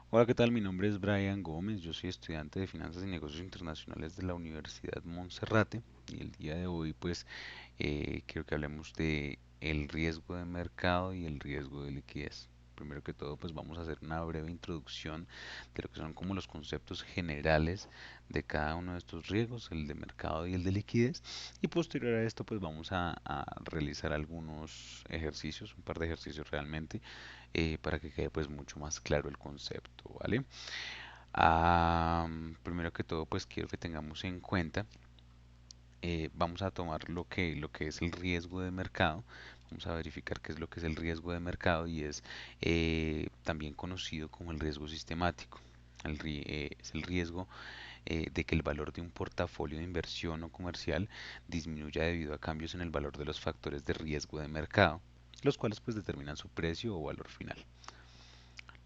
Hola, ¿qué tal? Mi nombre es Brian Gómez, yo soy estudiante de Finanzas y Negocios Internacionales de la Universidad Monserrate y el día de hoy pues quiero que hablemos de el riesgo de mercado y el riesgo de liquidez. Primero que todo pues vamos a hacer una breve introducción de lo que son como los conceptos generales de cada uno de estos riesgos, el de mercado y el de liquidez, y posterior a esto pues vamos a realizar algunos ejercicios, un par de ejercicios realmente para que quede pues mucho más claro el concepto, ¿vale? Primero que todo pues quiero que tengamos en cuenta, vamos a tomar lo que es el riesgo de mercado, vamos a verificar qué es lo que es el riesgo de mercado y es también conocido como el riesgo sistemático. Es el riesgo de que el valor de un portafolio de inversión o comercial disminuya debido a cambios en el valor de los factores de riesgo de mercado, los cuales pues determinan su precio o valor final.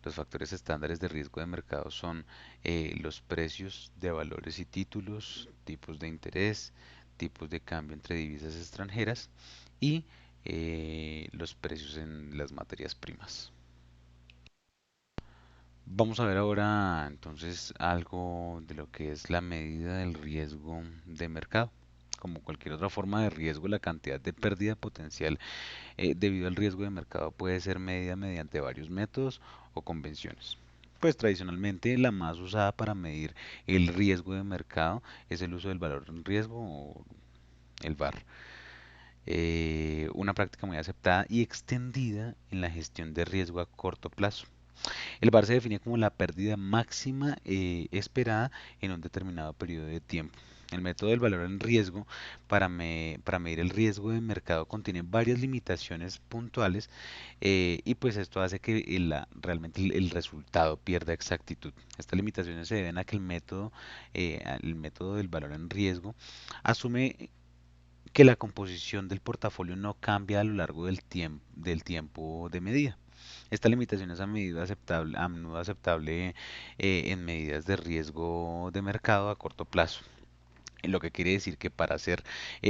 Los factores estándares de riesgo de mercado son los precios de valores y títulos, tipos de interés, tipos de cambio entre divisas extranjeras y los precios en las materias primas. Vamos a ver ahora entonces algo de lo que es la medida del riesgo de mercado. Como cualquier otra forma de riesgo, la cantidad de pérdida potencial debido al riesgo de mercado puede ser medida mediante varios métodos o convenciones. Pues tradicionalmente la más usada para medir el riesgo de mercado es el uso del valor en riesgo o el VAR. Una práctica muy aceptada y extendida en la gestión de riesgo a corto plazo. El VAR se define como la pérdida máxima esperada en un determinado periodo de tiempo. El método del valor en riesgo para medir el riesgo de mercado contiene varias limitaciones puntuales y pues esto hace que realmente el resultado pierda exactitud. Estas limitaciones se deben a que el método del valor en riesgo asume que la composición del portafolio no cambia a lo largo del tiempo de medida. Esta limitación es a menudo aceptable en medidas de riesgo de mercado a corto plazo. Lo que quiere decir que para hacer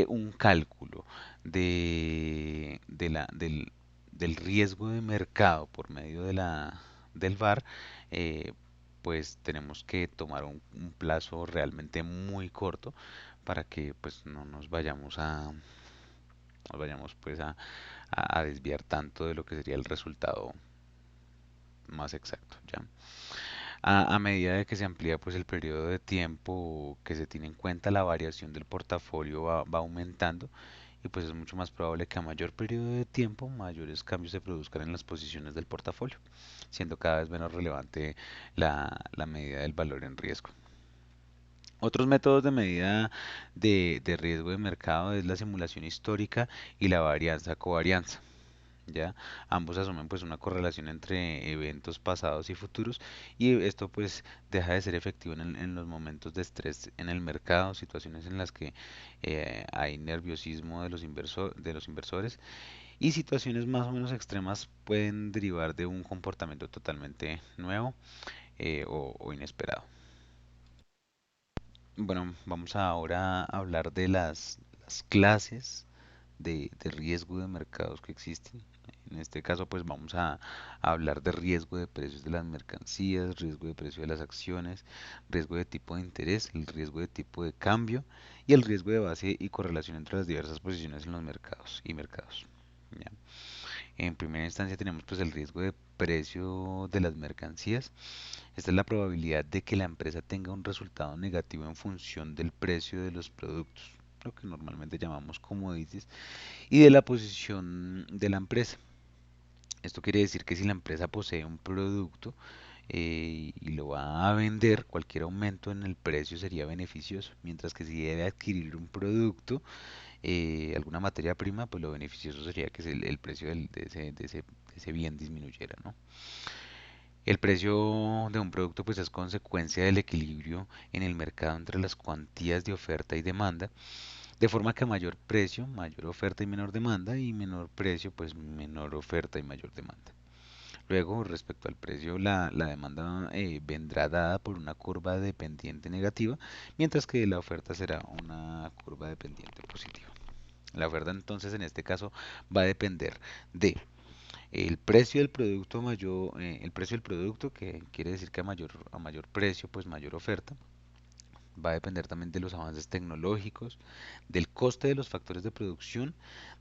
un cálculo del riesgo de mercado por medio del VAR, eh, pues tenemos que tomar un plazo realmente muy corto para que pues no nos vayamos pues a desviar tanto de lo que sería el resultado más exacto, ¿ya? A medida de que se amplía pues el periodo de tiempo que se tiene en cuenta, la variación del portafolio va aumentando y pues es mucho más probable que a mayor periodo de tiempo mayores cambios se produzcan en las posiciones del portafolio, siendo cada vez menos relevante la medida del valor en riesgo. Otros métodos de medida de riesgo de mercado es la simulación histórica y la varianza covarianza. ¿Ya? Ambos asumen pues una correlación entre eventos pasados y futuros y esto pues deja de ser efectivo en los momentos de estrés en el mercado, situaciones en las que hay nerviosismo de los inversores y situaciones más o menos extremas pueden derivar de un comportamiento totalmente nuevo o inesperado. Bueno, vamos ahora a hablar de las clases de riesgo de mercados que existen. En este caso, pues vamos a hablar de riesgo de precios de las mercancías, riesgo de precio de las acciones, riesgo de tipo de interés, el riesgo de tipo de cambio y el riesgo de base y correlación entre las diversas posiciones en los mercados y mercados. ¿Ya? En primera instancia tenemos pues el riesgo de precio de las mercancías. Esta es la probabilidad de que la empresa tenga un resultado negativo en función del precio de los productos, lo que normalmente llamamos commodities, y de la posición de la empresa. Esto quiere decir que si la empresa posee un producto y lo va a vender, cualquier aumento en el precio sería beneficioso, mientras que si debe adquirir un producto, alguna materia prima, pues lo beneficioso sería que el precio de ese bien disminuyera, ¿no? El precio de un producto pues es consecuencia del equilibrio en el mercado entre las cuantías de oferta y demanda, de forma que a mayor precio, mayor oferta y menor demanda, y menor precio, pues menor oferta y mayor demanda. Luego, respecto al precio, la demanda vendrá dada por una curva dependiente negativa, mientras que la oferta será una curva dependiente positiva. La oferta entonces en este caso va a depender de El precio del producto mayor, el precio del producto, que quiere decir que a mayor precio, pues mayor oferta, va a depender también de los avances tecnológicos, del coste de los factores de producción,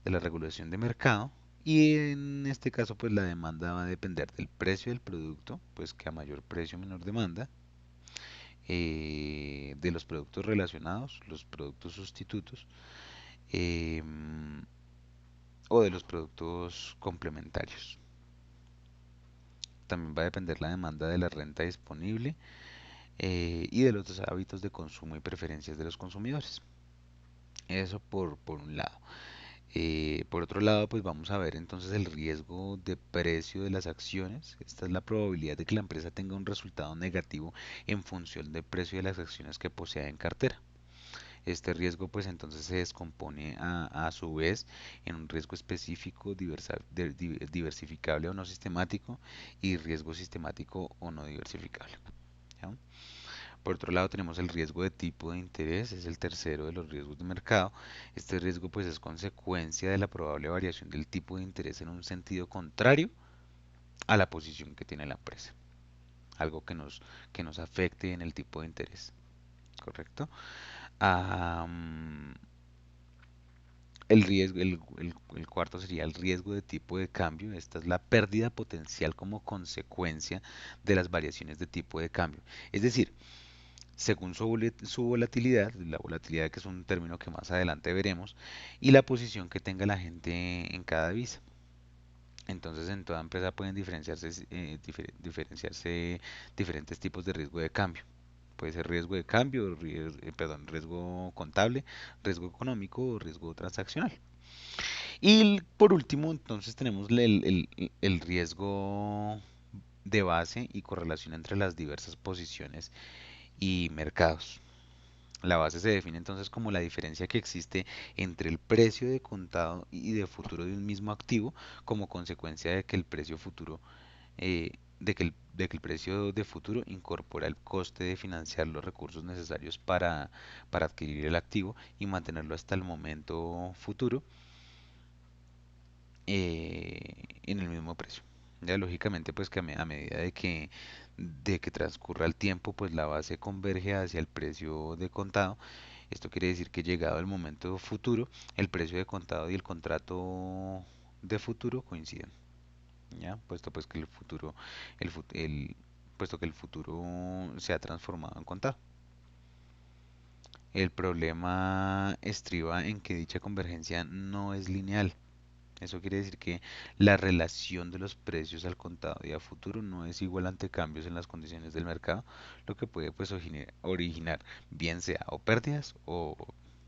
de la regulación de mercado y en este caso pues la demanda va a depender del precio del producto, pues que a mayor precio menor demanda, de los productos relacionados, los productos sustitutos em, o de los productos complementarios. También va a depender la demanda de la renta disponible y de los hábitos de consumo y preferencias de los consumidores. Eso por un lado. Por otro lado, pues vamos a ver entonces el riesgo de precio de las acciones. Esta es la probabilidad de que la empresa tenga un resultado negativo en función del precio de las acciones que posea en cartera. Este riesgo pues entonces se descompone a su vez en un riesgo específico, diversificable o no sistemático y riesgo sistemático o no diversificable. ¿Ya? Por otro lado tenemos el riesgo de tipo de interés, es el tercero de los riesgos de mercado. Este riesgo pues es consecuencia de la probable variación del tipo de interés en un sentido contrario a la posición que tiene la empresa. Algo que nos afecte en el tipo de interés, ¿correcto? Ah, el cuarto sería el riesgo de tipo de cambio. Esta es la pérdida potencial como consecuencia de las variaciones de tipo de cambio. Es decir, según su volatilidad, la volatilidad que es un término que más adelante veremos, y la posición que tenga la gente en cada divisa. Entonces, en toda empresa pueden diferenciarse diferentes tipos de riesgo de cambio. Puede ser riesgo de cambio, perdón, riesgo contable, riesgo económico o riesgo transaccional. Y por último, entonces tenemos el riesgo de base y correlación entre las diversas posiciones y mercados. La base se define entonces como la diferencia que existe entre el precio de contado y de futuro de un mismo activo como consecuencia de que el precio futuro, de que el precio de futuro incorpora el coste de financiar los recursos necesarios para adquirir el activo y mantenerlo hasta el momento futuro en el mismo precio. Ya lógicamente pues que a medida de que transcurra el tiempo pues la base converge hacia el precio de contado. Esto quiere decir que llegado el momento futuro, el precio de contado y el contrato de futuro coinciden, ¿ya? Puesto pues que el futuro, puesto que el futuro se ha transformado en contado. El problema estriba en que dicha convergencia no es lineal. Eso quiere decir que la relación de los precios al contado y a futuro no es igual ante cambios en las condiciones del mercado, lo que puede pues originar bien sea o pérdidas o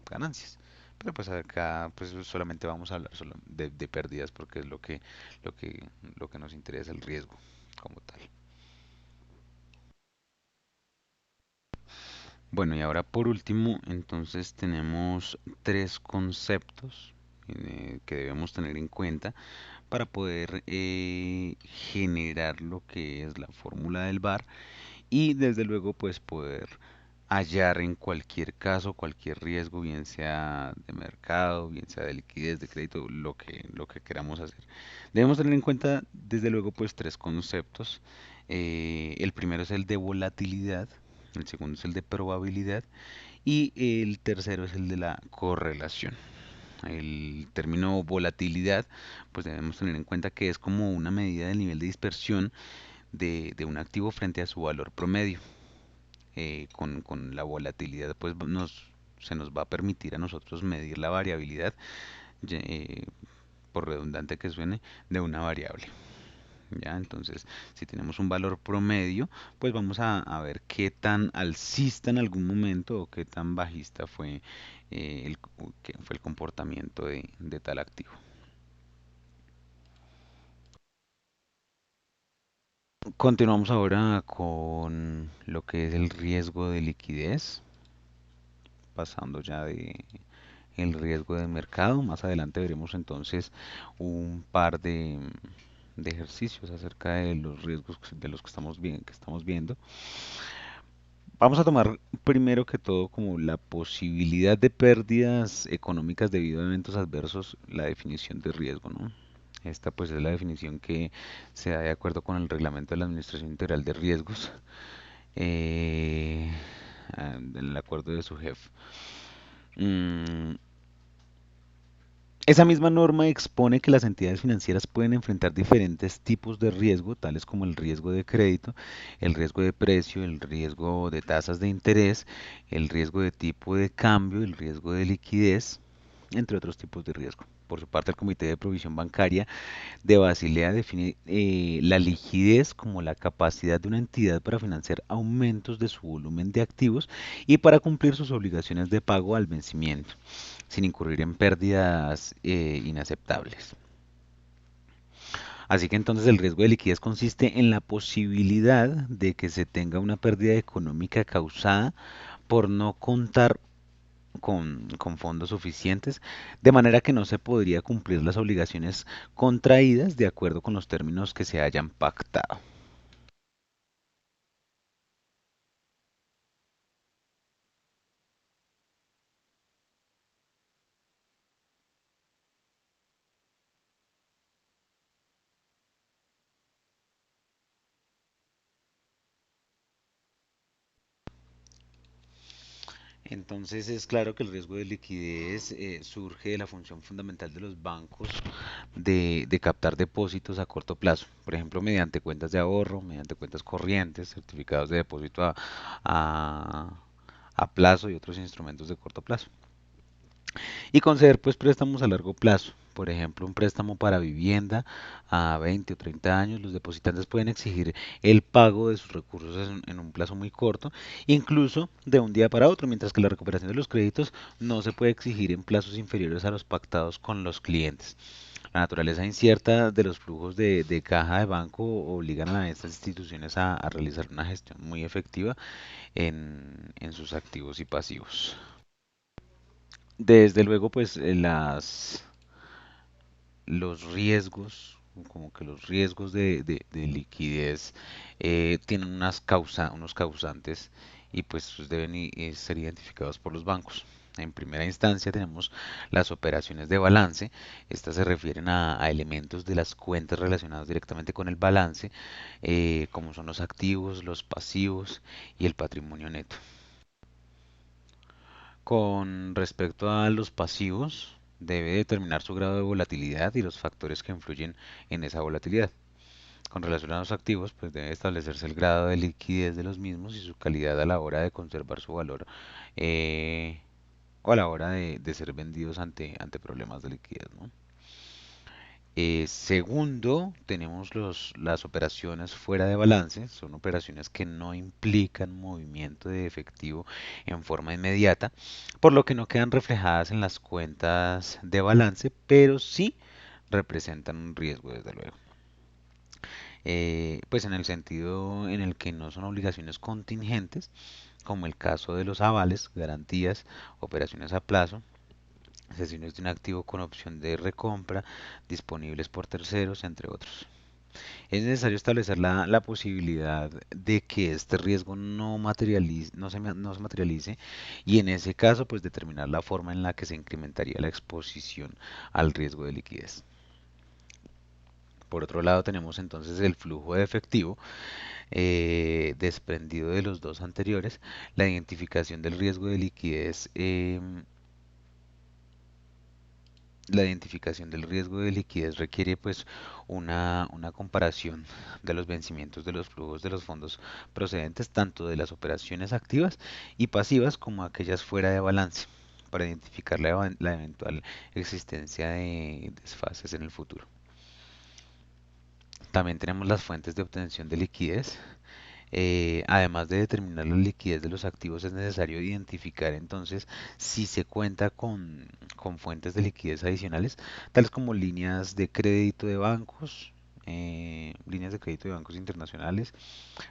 ganancias. Pero pues acá pues solamente vamos a hablar solo de pérdidas porque es lo que, lo que nos interesa el riesgo como tal. Bueno, y ahora por último, entonces tenemos tres conceptos que debemos tener en cuenta para poder generar lo que es la fórmula del VAR y desde luego pues poder hallar en cualquier caso cualquier riesgo, bien sea de mercado, bien sea de liquidez, de crédito, lo que queramos hacer. Debemos tener en cuenta desde luego pues tres conceptos. El primero es el de volatilidad, el segundo es el de probabilidad y el tercero es el de la correlación. El término volatilidad, pues debemos tener en cuenta que es como una medida del nivel de dispersión de un activo frente a su valor promedio. Con la volatilidad, pues se nos va a permitir a nosotros medir la variabilidad, eh, por redundante que suene, de una variable. ¿Ya? Entonces, si tenemos un valor promedio, pues vamos a ver qué tan alcista en algún momento o qué tan bajista fue, que fue el comportamiento de tal activo. Continuamos ahora con lo que es el riesgo de liquidez, pasando ya de el riesgo de mercado. Más adelante veremos entonces un par de ejercicios acerca de los riesgos de los que que estamos viendo. Vamos a tomar primero que todo como la posibilidad de pérdidas económicas debido a eventos adversos, la definición de riesgo, ¿no? Esta pues es la definición que se da de acuerdo con el reglamento de la Administración Integral de Riesgos, eh, el acuerdo de su jefe. Mm, Esa misma norma expone que las entidades financieras pueden enfrentar diferentes tipos de riesgo, tales como el riesgo de crédito, el riesgo de precio, el riesgo de tasas de interés, el riesgo de tipo de cambio, el riesgo de liquidez, entre otros tipos de riesgo. Por su parte, el Comité de Provisión Bancaria de Basilea define la liquidez como la capacidad de una entidad para financiar aumentos de su volumen de activos y para cumplir sus obligaciones de pago al vencimiento sin incurrir en pérdidas inaceptables. Así que entonces el riesgo de liquidez consiste en la posibilidad de que se tenga una pérdida económica causada por no contar con fondos suficientes, de manera que no se podría cumplir las obligaciones contraídas de acuerdo con los términos que se hayan pactado. Entonces es claro que el riesgo de liquidez surge de la función fundamental de los bancos de captar depósitos a corto plazo, por ejemplo, mediante cuentas de ahorro, mediante cuentas corrientes, certificados de depósito a, a plazo y otros instrumentos de corto plazo. Y conceder pues préstamos a largo plazo. Por ejemplo, un préstamo para vivienda a 20 o 30 años, los depositantes pueden exigir el pago de sus recursos en un plazo muy corto, incluso de un día para otro, mientras que la recuperación de los créditos no se puede exigir en plazos inferiores a los pactados con los clientes. La naturaleza incierta de los flujos de caja de banco obligan a estas instituciones a realizar una gestión muy efectiva en sus activos y pasivos. Desde luego, pues los riesgos, como que los riesgos de liquidez tienen unos causantes y pues deben ser identificados por los bancos. En primera instancia tenemos las operaciones de balance. Estas se refieren a elementos de las cuentas relacionados directamente con el balance, como son los activos, los pasivos y el patrimonio neto. Con respecto a los pasivos, debe determinar su grado de volatilidad y los factores que influyen en esa volatilidad. Con relación a los activos, pues debe establecerse el grado de liquidez de los mismos y su calidad a la hora de conservar su valor eh, o a la hora de ser vendidos ante problemas de liquidez, ¿no? Segundo, tenemos las operaciones fuera de balance. Son operaciones que no implican movimiento de efectivo en forma inmediata, por lo que no quedan reflejadas en las cuentas de balance, pero sí representan un riesgo, desde luego. Pues en el sentido en el que no son obligaciones contingentes, como el caso de los avales, garantías, operaciones a plazo, sesiones de un activo con opción de recompra, disponibles por terceros, entre otros. Es necesario establecer la posibilidad de que este riesgo no se materialice y en ese caso pues determinar la forma en la que se incrementaría la exposición al riesgo de liquidez. Por otro lado tenemos entonces el flujo de efectivo desprendido de los dos anteriores, la identificación del riesgo de liquidez. La identificación del riesgo de liquidez requiere pues una comparación de los vencimientos de los flujos de los fondos procedentes tanto de las operaciones activas y pasivas como aquellas fuera de balance para identificar la eventual existencia de desfases en el futuro. También tenemos las fuentes de obtención de liquidez. Además de determinar la liquidez de los activos, es necesario identificar entonces si se cuenta con fuentes de liquidez adicionales, tales como líneas de crédito de bancos, líneas de crédito de bancos internacionales,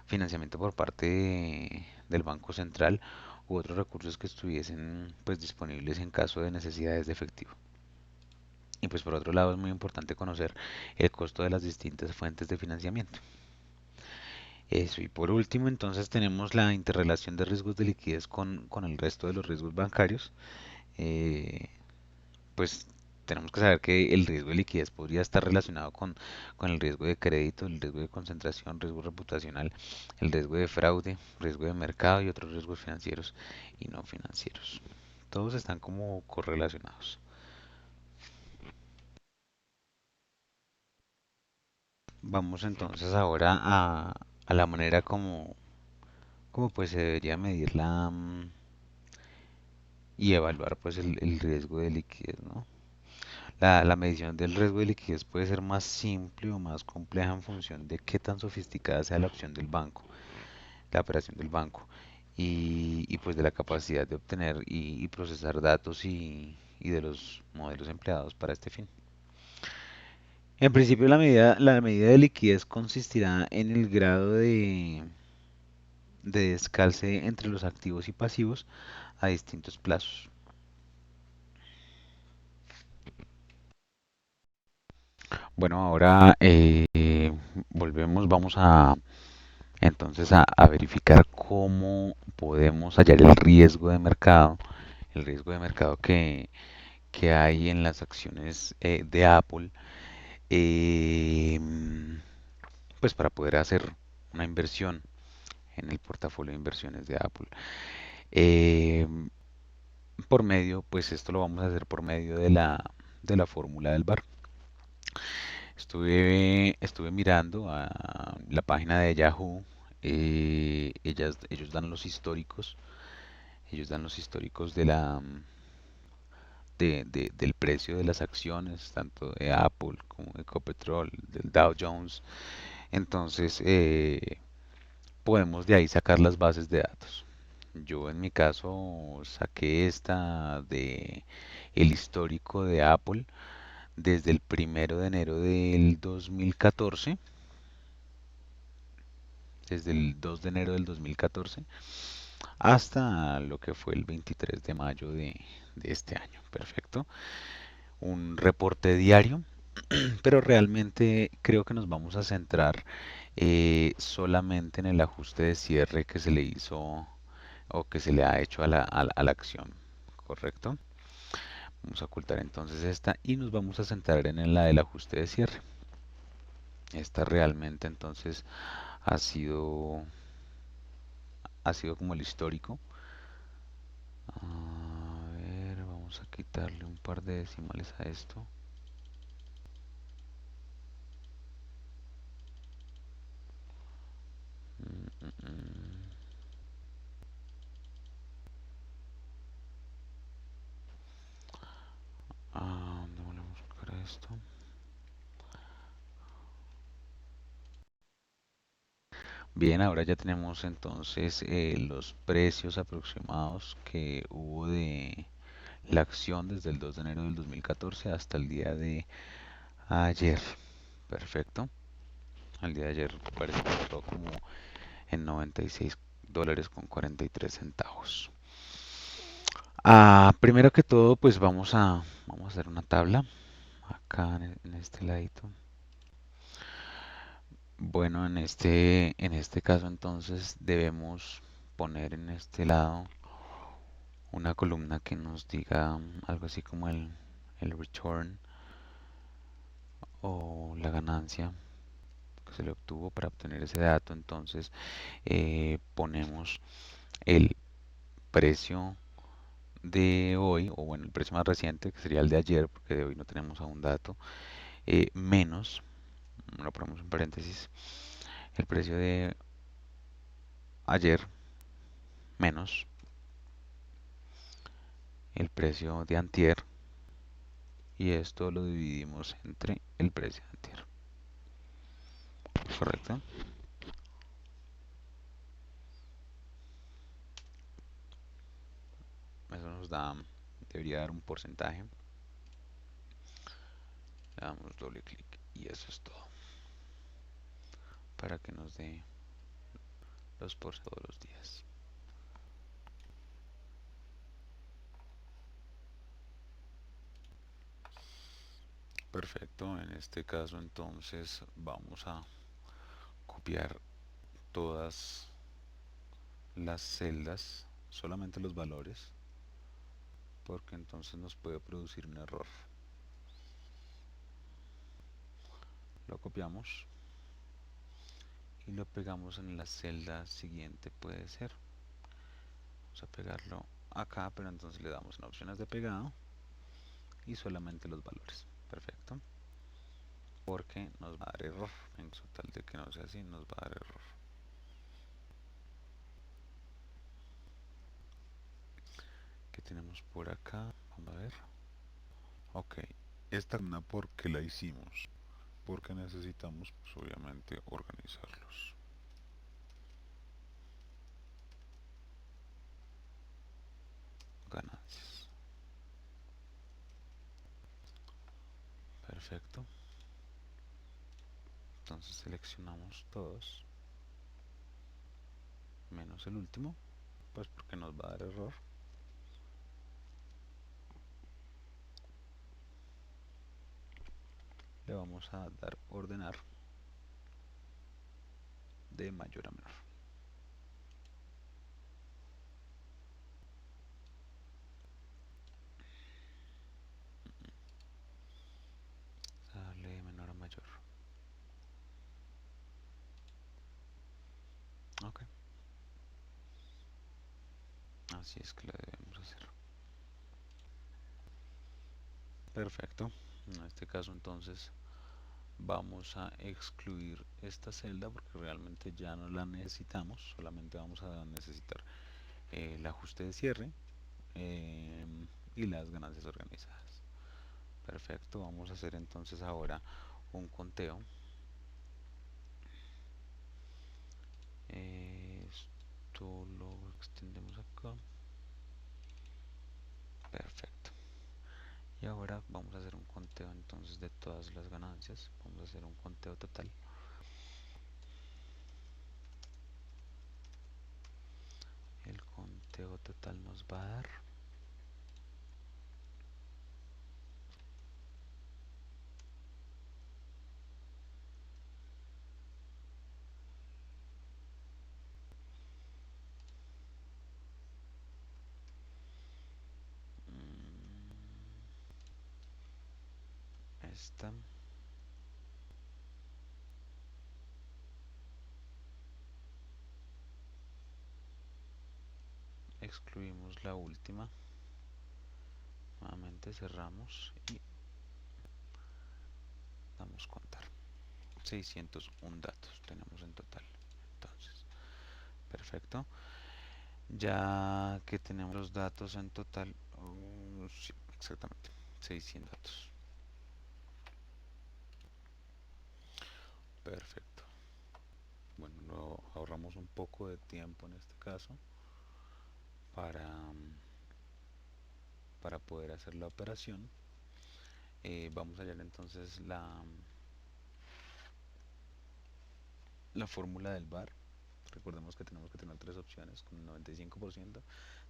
financiamiento por parte del Banco Central u otros recursos que estuviesen pues disponibles en caso de necesidades de efectivo. Y pues por otro lado es muy importante conocer el costo de las distintas fuentes de financiamiento. Eso, y por último, entonces tenemos la interrelación de riesgos de liquidez con el resto de los riesgos bancarios. Eh, pues tenemos que saber que el riesgo de liquidez podría estar relacionado con el riesgo de crédito, el riesgo de concentración, riesgo reputacional, el riesgo de fraude, riesgo de mercado y otros riesgos financieros y no financieros. Todos están como correlacionados. Vamos entonces ahora a la manera como pues se debería medir y evaluar pues el riesgo de liquidez, ¿no? La medición del riesgo de liquidez puede ser más simple o más compleja en función de qué tan sofisticada sea la opción del banco, la operación del banco, pues de la capacidad de obtener y procesar datos y de los modelos empleados para este fin. En principio, la medida de liquidez consistirá en el grado de descalce entre los activos y pasivos a distintos plazos. Bueno, ahora volvemos, vamos a verificar cómo podemos hallar el riesgo de mercado que hay en las acciones de Apple, eh, pues para poder hacer una inversión en el portafolio de inversiones de Apple. Eh, pues esto lo vamos a hacer por medio de la fórmula del bar. Estuve mirando a la página de Yahoo. Ellos dan los históricos. Ellos dan los históricos del precio de las acciones, tanto de Apple como de Ecopetrol, del Dow Jones. Entonces, podemos de ahí sacar las bases de datos. Yo en mi caso saqué esta de el histórico de Apple desde el 1 de enero del 2014, desde el 2 de enero del 2014 hasta lo que fue el 23 de mayo de este año. Perfecto. Un reporte diario, pero realmente creo que nos vamos a centrar solamente en el ajuste de cierre que se le hizo o que se le ha hecho a la acción. ¿Correcto? Vamos a ocultar entonces esta y nos vamos a centrar en la del ajuste de cierre. Esta realmente entonces ha sido, ha sido como el histórico. A ver, vamos a quitarle un par de decimales a esto. Mm, mm, mm. ¿Dónde voy a buscar esto? Bien, ahora ya tenemos entonces los precios aproximados que hubo de la acción desde el 2 de enero del 2014 hasta el día de ayer. Perfecto. Al día de ayer parece que cerró como en $96 con 43 centavos. Primero que todo, pues vamos a hacer una tabla acá en este ladito. Bueno, en este caso entonces debemos poner en este lado una columna que nos diga algo así como el return o la ganancia que se le obtuvo para obtener ese dato. Entonces ponemos el precio de hoy, o bueno, el precio más reciente, que sería el de ayer, porque de hoy no tenemos aún dato, menos, lo ponemos en paréntesis, el precio de ayer menos el precio de antier, y esto lo dividimos entre el precio de antier. ¿Correcto? Eso debería dar un porcentaje. Le damos doble clic y eso es todo. Para que nos dé los por todos los días. Perfecto, en este caso entonces vamos a copiar todas las celdas, solamente los valores, porque entonces nos puede producir un error. Lo copiamos y lo pegamos en la celda siguiente, puede ser. Vamos a pegarlo acá, pero entonces le damos en opciones de pegado y solamente los valores. Perfecto. Porque nos va a dar error. En caso tal de que no sea así, nos va a dar error. ¿Qué tenemos por acá? Vamos a ver. Ok. Esta columna, ¿por qué la hicimos? Porque necesitamos, pues, obviamente, organizarlos. Ganancias. Perfecto. Entonces seleccionamos todos, menos el último, pues porque nos va a dar error. Le vamos a dar ordenar de mayor a menor. Darle de menor a mayor. Ok. Así es que lo debemos hacer. Perfecto. En este caso entonces vamos a excluir esta celda porque realmente ya no la necesitamos. Solamente vamos a necesitar el ajuste de cierre eh, y las ganancias organizadas. Perfecto. Vamos a hacer entonces ahora un conteo. Esto lo extendemos acá. Perfecto. Y ahora vamos a hacer un conteo entonces de todas las ganancias. Vamos a hacer un conteo total. El conteo total nos va a dar esta. Excluimos la última. Nuevamente cerramos y damos contar. 601 datos tenemos en total. Entonces, perfecto. Ya que tenemos los datos en total, sí, exactamente, 600 datos. Perfecto. Bueno, ahorramos un poco de tiempo en este caso para, para poder hacer la operación. Vamos a hallar entonces la fórmula del VAR. Recordemos que tenemos que tener tres opciones con 95%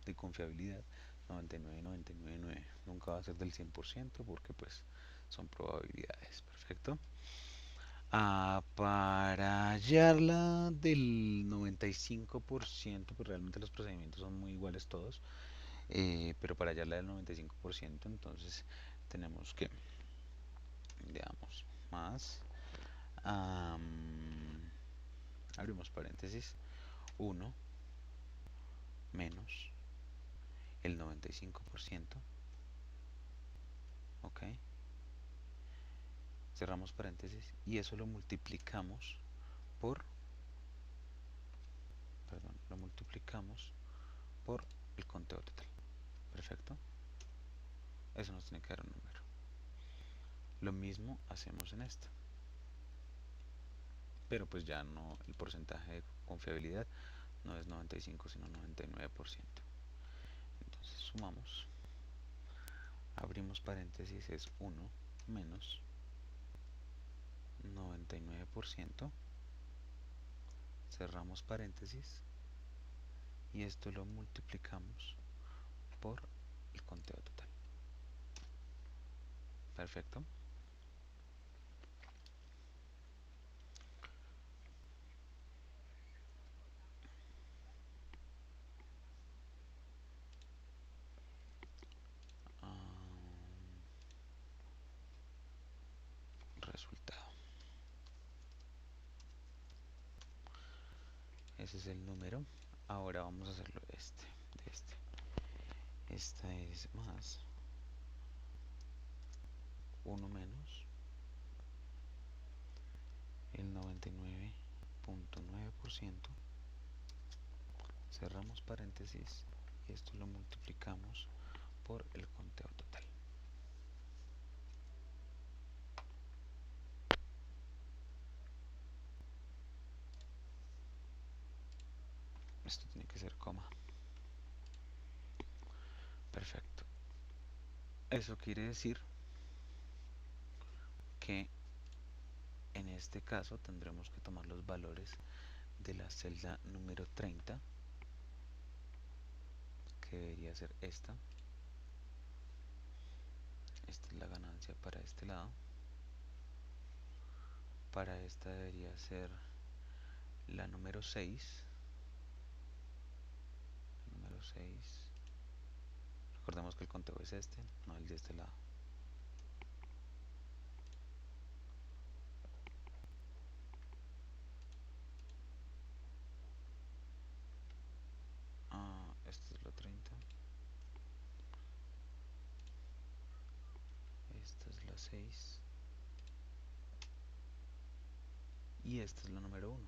de confiabilidad, 99, 99, 9. Nunca va a ser del 100% porque pues son probabilidades. Perfecto. Para hallarla del 95%, pues realmente los procedimientos son muy iguales todos, pero para hallarla del 95%, entonces tenemos que, digamos, más, abrimos paréntesis, 1 menos el 95%, ok, cerramos paréntesis y eso lo multiplicamos por, perdón, lo multiplicamos por el conteo total. Perfecto. Eso nos tiene que dar un número. Lo mismo hacemos en esta. Pero pues ya no, el porcentaje de confiabilidad no es 95 sino 99%. Entonces sumamos, abrimos paréntesis, es 1 menos 99%, cerramos paréntesis y esto lo multiplicamos por el conteo total. Perfecto. Resultado. ese es el número. Ahora vamos a hacerlo de este. Esta es más uno menos el 99.9%. Cerramos paréntesis y esto lo multiplicamos por el conteo total. Esto tiene que ser coma. Perfecto. Eso quiere decir que en este caso tendremos que tomar los valores de la celda número 30, que debería ser esta. Esta es la ganancia para este lado. Para esta debería ser la número 6. Número 6. Recordemos que el conteo es este, no el de este lado. Esta es la 30. Esta es la 6. Y esta es la número 1.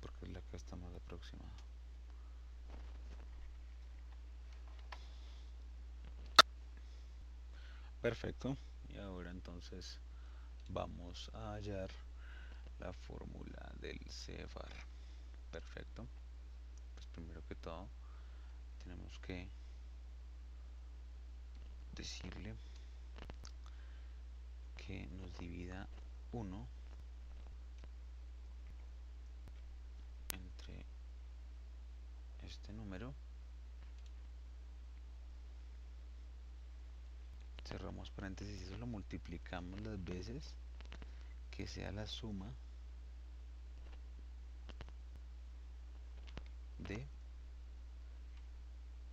Porque es la que está más aproximada. Perfecto. Y ahora entonces vamos a hallar la fórmula del CFAR. Perfecto. Pues primero que todo tenemos que decirle que nos divida 1 entre este número. Cerramos paréntesis y eso lo multiplicamos las veces que sea la suma de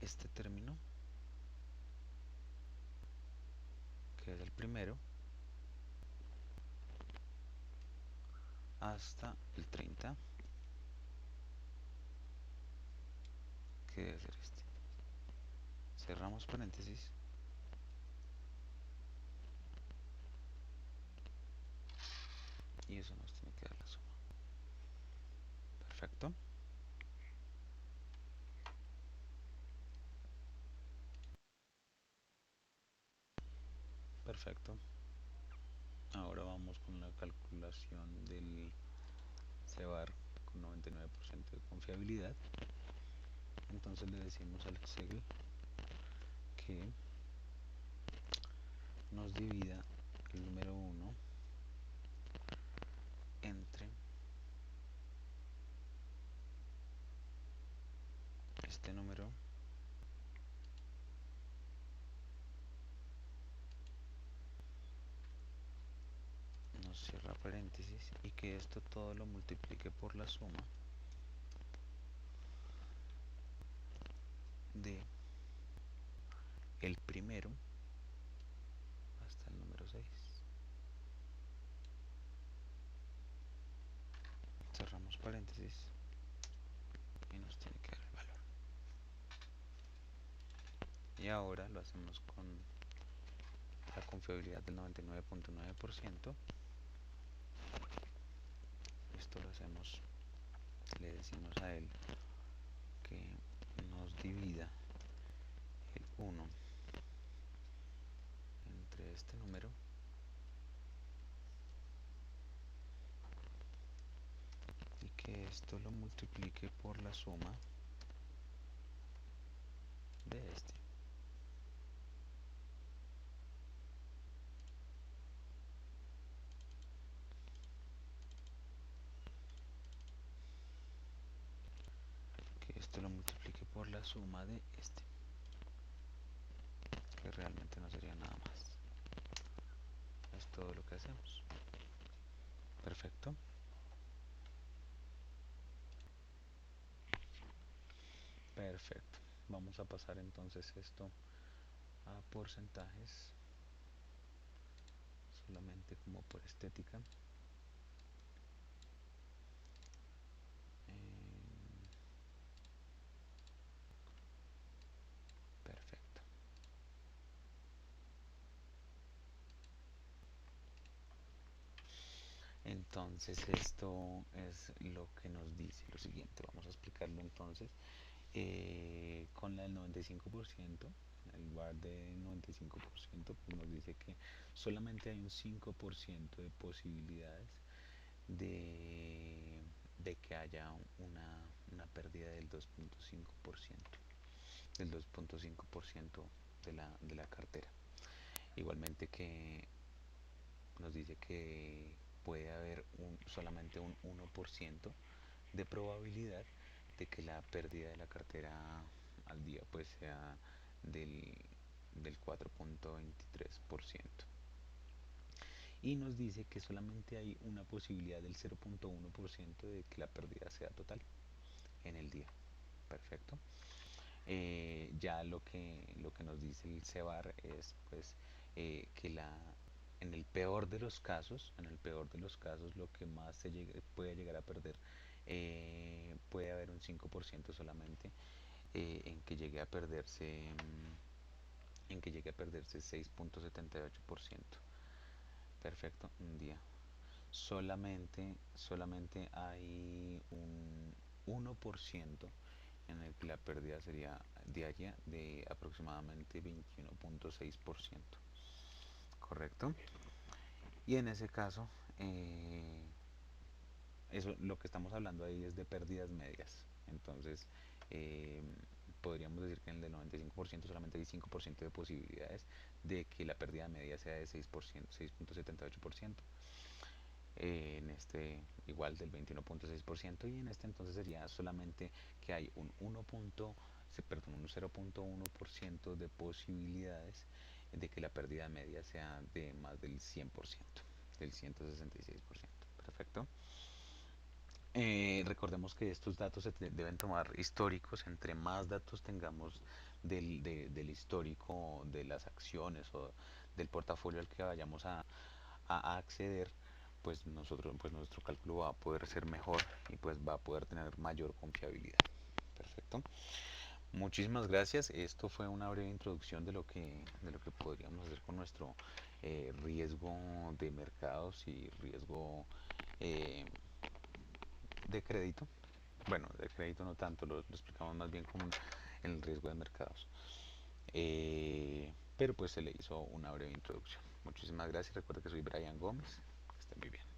este término, que es el primero, hasta el 30, que debe ser este. Cerramos paréntesis y eso nos tiene que dar la suma. Perfecto. Perfecto. Ahora vamos con la calculación del CEBAR con 99% de confiabilidad. Entonces le decimos al Excel que nos divida el número 1 entre este número nos cierra paréntesis y que esto todo lo multiplique por la suma de el primero hasta el número 6. Cerramos paréntesis y nos tiene que dar el valor. Y ahora lo hacemos con la confiabilidad del 99.9%. Esto lo hacemos, le decimos a él que nos divida el 1 entre este número y que esto lo multiplique por la suma de este. Que esto lo multiplique por la suma de este, que realmente no sería nada más. Es todo lo que hacemos. Perfecto. Perfecto. vamos a pasar entonces esto a porcentajes, solamente como por estética. Eh, Perfecto. Entonces esto es lo que nos dice lo siguiente. Vamos a explicarlo entonces. Con la del 95%, el bar de 95%, pues nos dice que solamente hay un 5% de posibilidades de, de que haya una pérdida del 2.5%, del 2.5% de la cartera. Igualmente que nos dice que puede haber solamente un 1% de probabilidad de que la pérdida de la cartera al día pues sea del, del 4.23%. Y nos dice que solamente hay una posibilidad del 0.1% de que la pérdida sea total en el día. Perfecto. Ya lo que nos dice el CEBAR es pues que en el peor de los casos, lo que más puede llegar a perder, puede haber un 5% solamente, en que llegue a perderse, en que llegue a perderse 6.78%. Perfecto, un día. Solamente hay un 1% en el que la pérdida sería diaria de aproximadamente 21.6%. ¿Correcto? Y en ese caso, eso, lo que estamos hablando ahí es de pérdidas medias. Entonces, eh, podríamos decir que en el del 95% solamente hay 5% de posibilidades de que la pérdida media sea de 6%, 6.78%. En este igual del 21.6%, y en este entonces sería solamente que hay un 0.1% de posibilidades de que la pérdida media sea de más del 100%, del 166%. Perfecto. Recordemos que estos datos deben tomar históricos. Entre más datos tengamos del histórico de las acciones o del portafolio al que vayamos a acceder, pues pues nuestro cálculo va a poder ser mejor y pues va a poder tener mayor confiabilidad. Perfecto. Muchísimas gracias. Esto fue una breve introducción de lo que podríamos hacer con nuestro riesgo de mercados y riesgo eh, de crédito. Bueno, de crédito no tanto, lo explicamos más bien como el riesgo de mercados. Pero pues se le hizo una breve introducción. Muchísimas gracias. Recuerda que soy Brian Gómez. Que esté muy bien.